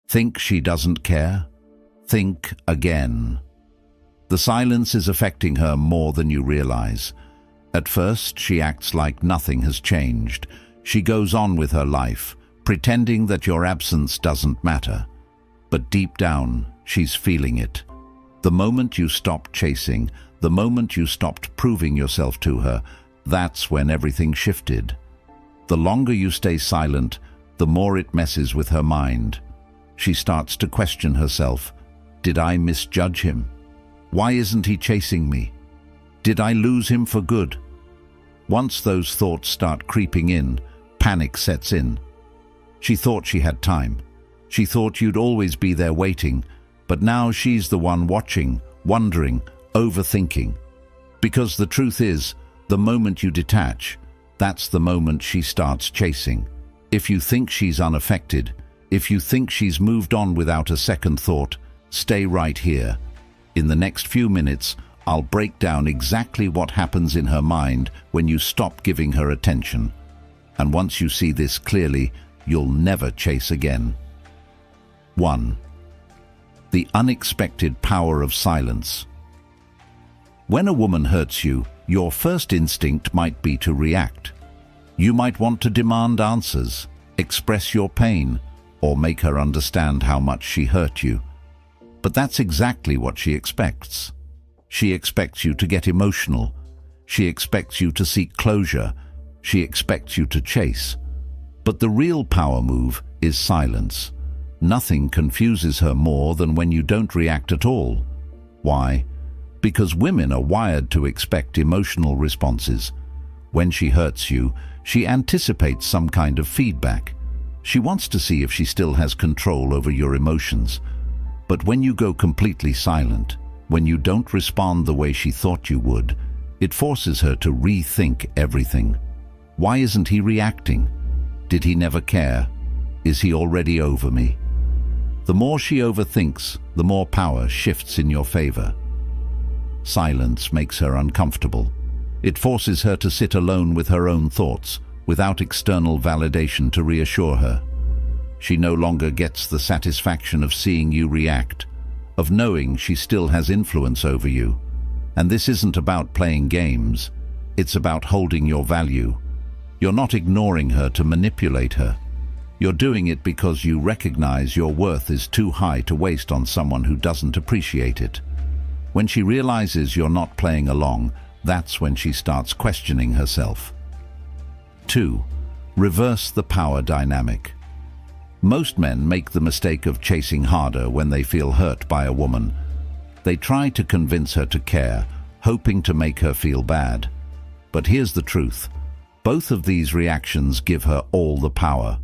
Think she doesn't care? Think again. The silence is affecting her more than you realize. At first, she acts like nothing has changed. She goes on with her life, pretending that your absence doesn't matter. But deep down, she's feeling it. The moment you stopped chasing, the moment you stopped proving yourself to her, that's when everything shifted. The longer you stay silent, the more it messes with her mind. She starts to question herself. Did I misjudge him? Why isn't he chasing me? Did I lose him for good? Once those thoughts start creeping in, panic sets in. She thought she had time. She thought you'd always be there waiting, but now she's the one watching, wondering, overthinking. Because the truth is, the moment you detach, that's the moment she starts chasing. If you think she's unaffected, if you think she's moved on without a second thought, stay right here. In the next few minutes, I'll break down exactly what happens in her mind when you stop giving her attention. And once you see this clearly, you'll never chase again. 1. The unexpected power of silence. When a woman hurts you, your first instinct might be to react. You might want to demand answers, express your pain, or make her understand how much she hurt you. But that's exactly what she expects. She expects you to get emotional. She expects you to seek closure. She expects you to chase. But the real power move is silence. Nothing confuses her more than when you don't react at all. Why? Because women are wired to expect emotional responses. When she hurts you, she anticipates some kind of feedback. She wants to see if she still has control over your emotions. But when you go completely silent, when you don't respond the way she thought you would, it forces her to rethink everything. Why isn't he reacting? Did he never care? Is he already over me? The more she overthinks, the more power shifts in your favor. Silence makes her uncomfortable. It forces her to sit alone with her own thoughts, without external validation to reassure her. She no longer gets the satisfaction of seeing you react, of knowing she still has influence over you. And this isn't about playing games. It's about holding your value. You're not ignoring her to manipulate her. You're doing it because you recognize your worth is too high to waste on someone who doesn't appreciate it. When she realizes you're not playing along, that's when she starts questioning herself. 2. Reverse the power dynamic. Most men make the mistake of chasing harder when they feel hurt by a woman. They try to convince her to care, hoping to make her feel bad. But here's the truth. Both of these reactions give her all the power.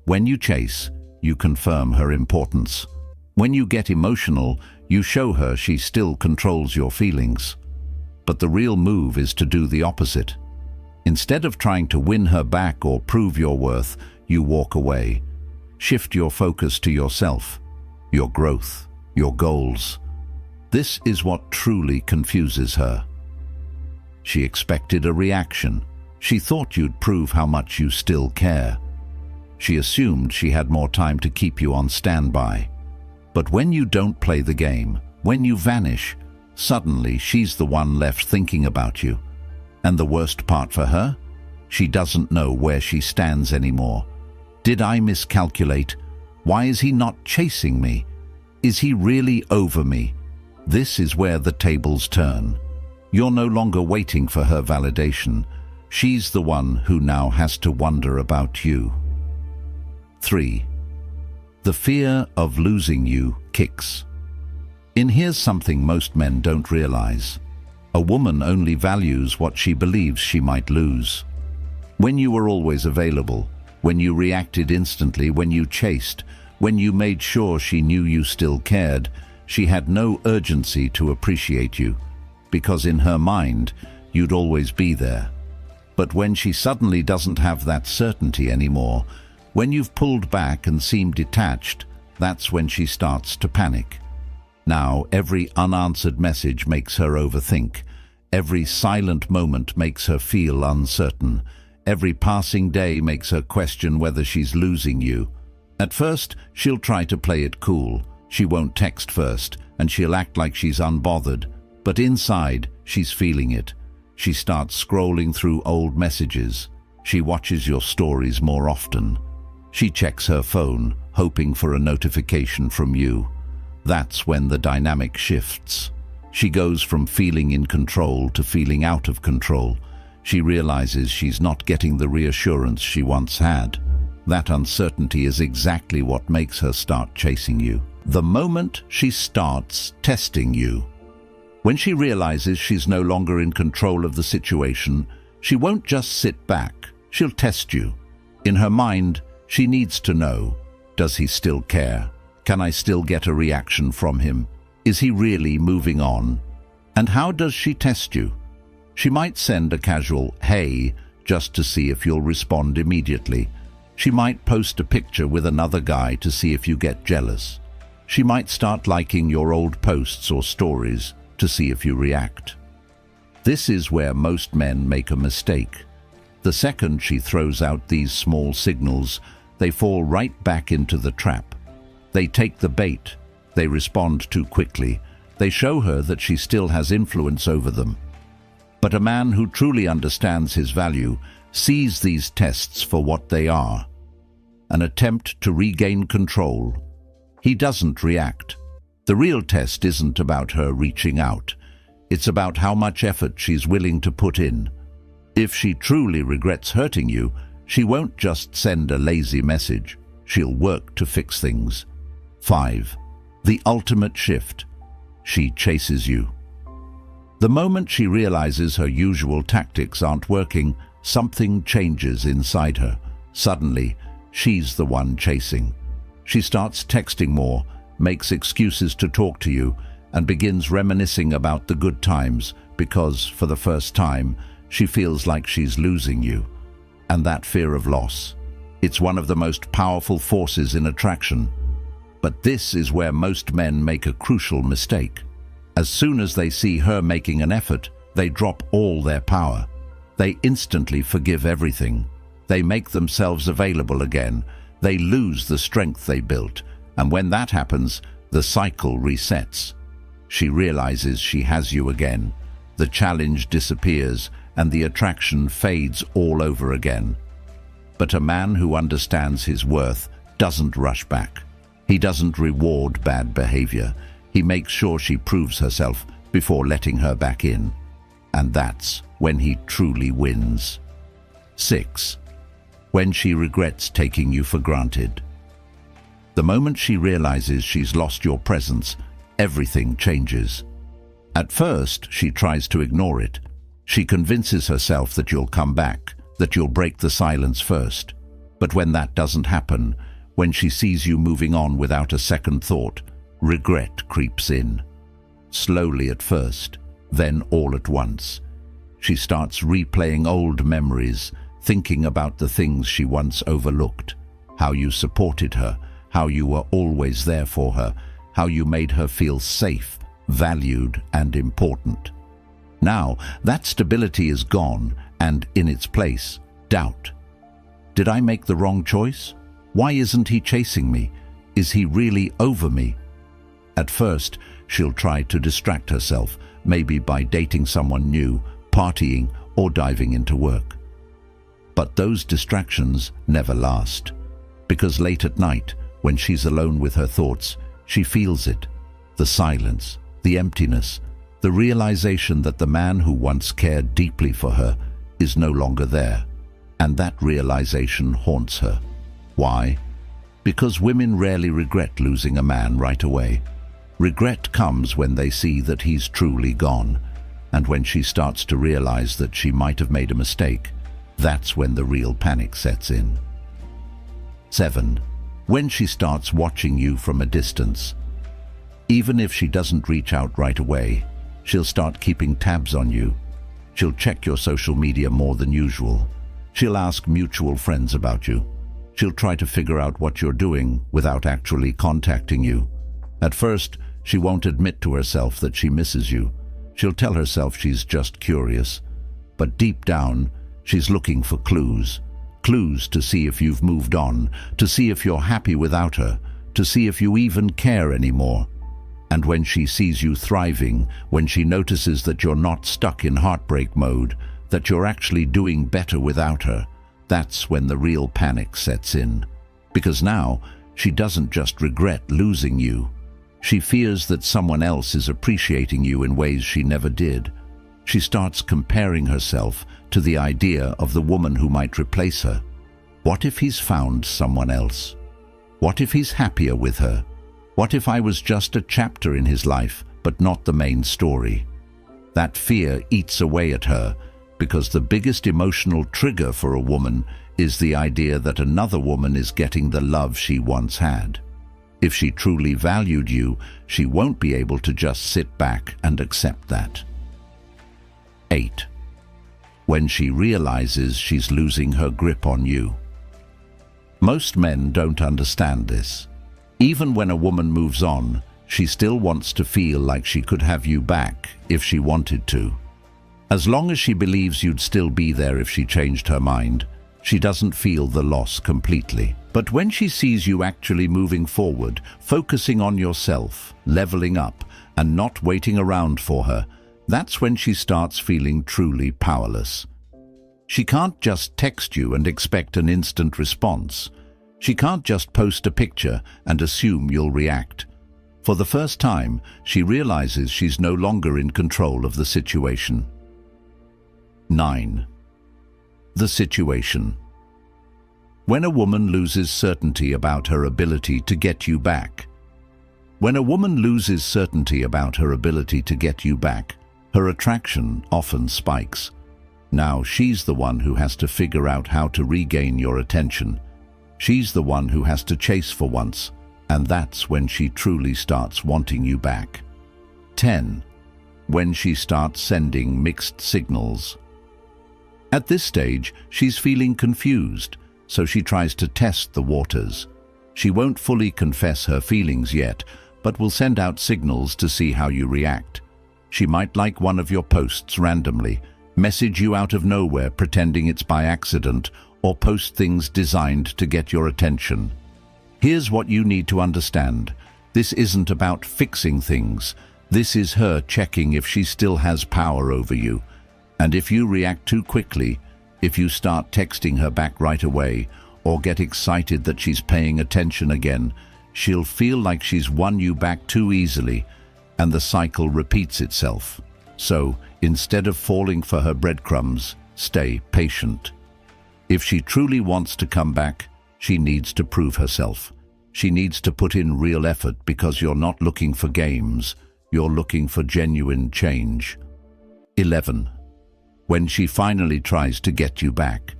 When you chase, you confirm her importance. When you get emotional, you show her she still controls your feelings. But the real move is to do the opposite. Instead of trying to win her back or prove your worth, you walk away. Shift your focus to yourself, your growth, your goals. This is what truly confuses her. She expected a reaction. She thought you'd prove how much you still care. She assumed she had more time to keep you on standby. But when you don't play the game, when you vanish, suddenly she's the one left thinking about you. And the worst part for her? She doesn't know where she stands anymore. Did I miscalculate? Why is he not chasing me? Is he really over me? This is where the tables turn. You're no longer waiting for her validation. She's the one who now has to wonder about you. 3. The fear of losing you kicks. Here's something most men don't realize. A woman only values what she believes she might lose. When you were always available, when you reacted instantly, when you chased, when you made sure she knew you still cared, she had no urgency to appreciate you, because in her mind, you'd always be there. But when she suddenly doesn't have that certainty anymore, when you've pulled back and seem detached, that's when she starts to panic. Now, every unanswered message makes her overthink. Every silent moment makes her feel uncertain. Every passing day makes her question whether she's losing you. At first, she'll try to play it cool. She won't text first, and she'll act like she's unbothered. But inside, she's feeling it. She starts scrolling through old messages. She watches your stories more often. She checks her phone, hoping for a notification from you. That's when the dynamic shifts. She goes from feeling in control to feeling out of control. She realizes she's not getting the reassurance she once had. That uncertainty is exactly what makes her start chasing you. The moment she starts testing you. When she realizes she's no longer in control of the situation, she won't just sit back. She'll test you. In her mind, she needs to know, does he still care? Can I still get a reaction from him? Is he really moving on? And how does she test you? She might send a casual, "Hey," just to see if you'll respond immediately. She might post a picture with another guy to see if you get jealous. She might start liking your old posts or stories to see if you react. This is where most men make a mistake. The second she throws out these small signals, they fall right back into the trap. They take the bait. They respond too quickly. They show her that she still has influence over them. But a man who truly understands his value sees these tests for what they are, an attempt to regain control. He doesn't react. The real test isn't about her reaching out. It's about how much effort she's willing to put in. If she truly regrets hurting you, she won't just send a lazy message. She'll work to fix things. 5. The ultimate shift. She chases you. The moment she realizes her usual tactics aren't working, something changes inside her. Suddenly, she's the one chasing. She starts texting more, makes excuses to talk to you, and begins reminiscing about the good times because, for the first time, she feels like she's losing you. And that fear of loss, it's one of the most powerful forces in attraction. But this is where most men make a crucial mistake. As soon as they see her making an effort, they drop all their power. They instantly forgive everything. They make themselves available again. They lose the strength they built. And when that happens, the cycle resets. She realizes she has you again. The challenge disappears, and the attraction fades all over again. But a man who understands his worth doesn't rush back. He doesn't reward bad behavior. He makes sure she proves herself before letting her back in. And that's when he truly wins. 6. When she regrets taking you for granted. The moment she realizes she's lost your presence, everything changes. At first, she tries to ignore it. She convinces herself that you'll come back, that you'll break the silence first. But when that doesn't happen, when she sees you moving on without a second thought, regret creeps in. Slowly at first, then all at once. She starts replaying old memories, thinking about the things she once overlooked, how you supported her, how you were always there for her, how you made her feel safe, valued, and important. Now, that stability is gone, and in its place, doubt. Did I make the wrong choice? Why isn't he chasing me? Is he really over me? At first, she'll try to distract herself, maybe by dating someone new, partying, or diving into work. But those distractions never last, because late at night, when she's alone with her thoughts, she feels it, the silence, the emptiness, the realization that the man who once cared deeply for her is no longer there. And that realization haunts her. Why? Because women rarely regret losing a man right away. Regret comes when they see that he's truly gone, and when she starts to realize that she might have made a mistake, that's when the real panic sets in. 7. When she starts watching you from a distance. Even if she doesn't reach out right away, she'll start keeping tabs on you. She'll check your social media more than usual. She'll ask mutual friends about you. She'll try to figure out what you're doing without actually contacting you. At first, she won't admit to herself that she misses you. She'll tell herself she's just curious. But deep down, she's looking for clues. clues to see if you've moved on, to see if you're happy without her, to see if you even care anymore. And when she sees you thriving, when she notices that you're not stuck in heartbreak mode, that you're actually doing better without her, that's when the real panic sets in. Because now, she doesn't just regret losing you. She fears that someone else is appreciating you in ways she never did. She starts comparing herself to the idea of the woman who might replace her. What if he's found someone else? What if he's happier with her? What if I was just a chapter in his life, but not the main story? That fear eats away at her, because the biggest emotional trigger for a woman is the idea that another woman is getting the love she once had. If she truly valued you, she won't be able to just sit back and accept that. 8. When she realizes she's losing her grip on you. Most men don't understand this. Even when a woman moves on, she still wants to feel like she could have you back if she wanted to. As long as she believes you'd still be there if she changed her mind, she doesn't feel the loss completely. But when she sees you actually moving forward, focusing on yourself, leveling up, and not waiting around for her, that's when she starts feeling truly powerless. She can't just text you and expect an instant response. She can't just post a picture and assume you'll react. For the first time, she realizes she's no longer in control of the situation. 9. The situation. When a woman loses certainty about her ability to get you back. When a woman loses certainty about her ability to get you back, her attraction often spikes. Now she's the one who has to figure out how to regain your attention. She's the one who has to chase for once, and that's when she truly starts wanting you back. 10. When she starts sending mixed signals. At this stage, she's feeling confused, so she tries to test the waters. She won't fully confess her feelings yet, but will send out signals to see how you react. She might like one of your posts randomly, message you out of nowhere pretending it's by accident, or post things designed to get your attention. Here's what you need to understand. This isn't about fixing things. This is her checking if she still has power over you. And if you react too quickly, if you start texting her back right away, or get excited that she's paying attention again, she'll feel like she's won you back too easily, and the cycle repeats itself. So, instead of falling for her breadcrumbs, stay patient. If she truly wants to come back, she needs to prove herself. She needs to put in real effort, because you're not looking for games, you're looking for genuine change. 11. When she finally tries to get you back.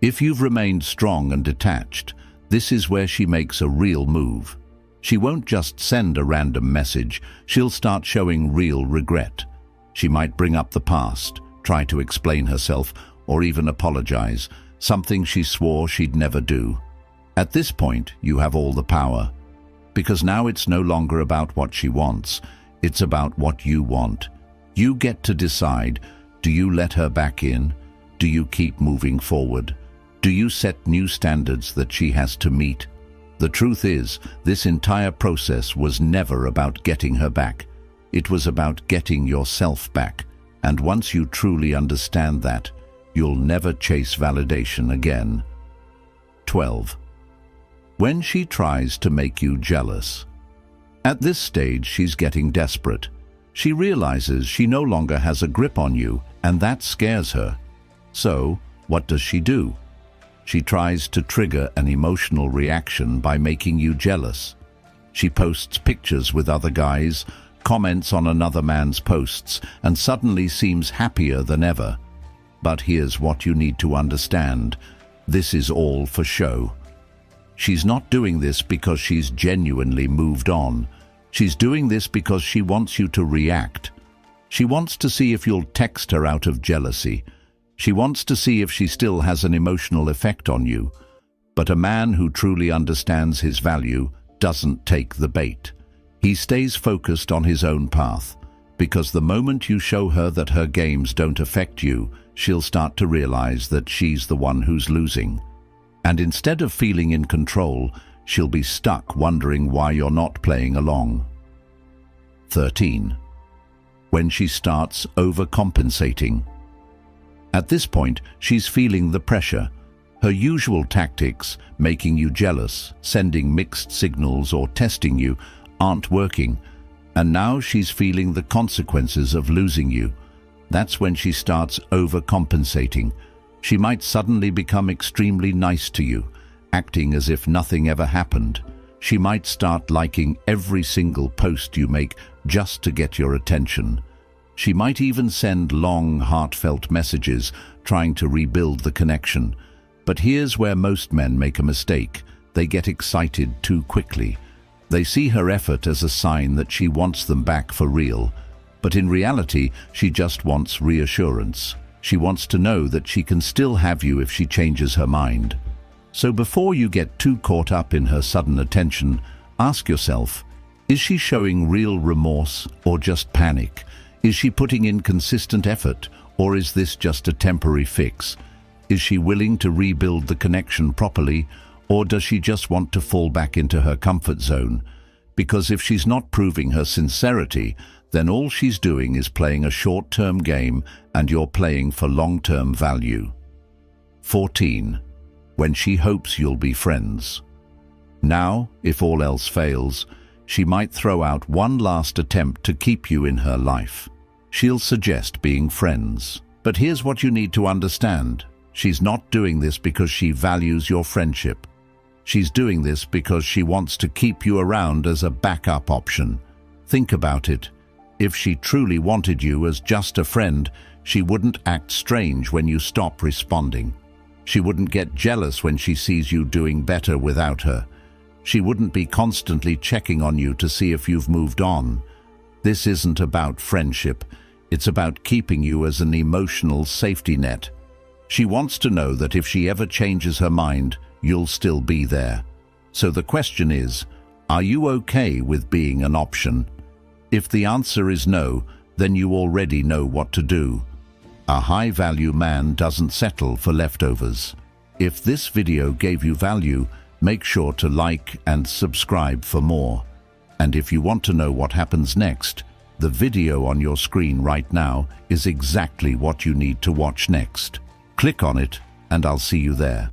If you've remained strong and detached, this is where she makes a real move. She won't just send a random message, she'll start showing real regret. She might bring up the past, try to explain herself, or even apologize, something she swore she'd never do. At this point, you have all the power. Because now it's no longer about what she wants, it's about what you want. You get to decide, do you let her back in? Do you keep moving forward? Do you set new standards that she has to meet? The truth is, this entire process was never about getting her back. It was about getting yourself back. And once you truly understand that, you'll never chase validation again. 12. When she tries to make you jealous. At this stage, she's getting desperate. She realizes she no longer has a grip on you, and that scares her. So, what does she do? She tries to trigger an emotional reaction by making you jealous. She posts pictures with other guys, comments on another man's posts, and suddenly seems happier than ever. But here's what you need to understand. This is all for show. She's not doing this because she's genuinely moved on. She's doing this because she wants you to react. She wants to see if you'll text her out of jealousy. She wants to see if she still has an emotional effect on you. But a man who truly understands his value doesn't take the bait. He stays focused on his own path, because the moment you show her that her games don't affect you, she'll start to realize that she's the one who's losing. And instead of feeling in control, she'll be stuck wondering why you're not playing along. 13. When she starts overcompensating. At this point, she's feeling the pressure. Her usual tactics, making you jealous, sending mixed signals or testing you, aren't working. And now she's feeling the consequences of losing you. That's when she starts overcompensating. She might suddenly become extremely nice to you, acting as if nothing ever happened. She might start liking every single post you make just to get your attention. She might even send long, heartfelt messages trying to rebuild the connection. But here's where most men make a mistake. They get excited too quickly. They see her effort as a sign that she wants them back for real. But in reality, she just wants reassurance. She wants to know that she can still have you if she changes her mind. So before you get too caught up in her sudden attention, ask yourself, is she showing real remorse or just panic? Is she putting in consistent effort, or is this just a temporary fix? Is she willing to rebuild the connection properly, or does she just want to fall back into her comfort zone? Because if she's not proving her sincerity, then all she's doing is playing a short-term game and you're playing for long-term value. 14. When she hopes you'll be friends. Now, if all else fails, she might throw out one last attempt to keep you in her life. She'll suggest being friends. But here's what you need to understand. She's not doing this because she values your friendship. She's doing this because she wants to keep you around as a backup option. Think about it. If she truly wanted you as just a friend, she wouldn't act strange when you stop responding. She wouldn't get jealous when she sees you doing better without her. She wouldn't be constantly checking on you to see if you've moved on. This isn't about friendship. It's about keeping you as an emotional safety net. She wants to know that if she ever changes her mind, you'll still be there. So the question is, are you okay with being an option? If the answer is no, then you already know what to do. A high-value man doesn't settle for leftovers. If this video gave you value, make sure to like and subscribe for more. And if you want to know what happens next, the video on your screen right now is exactly what you need to watch next. Click on it, and I'll see you there.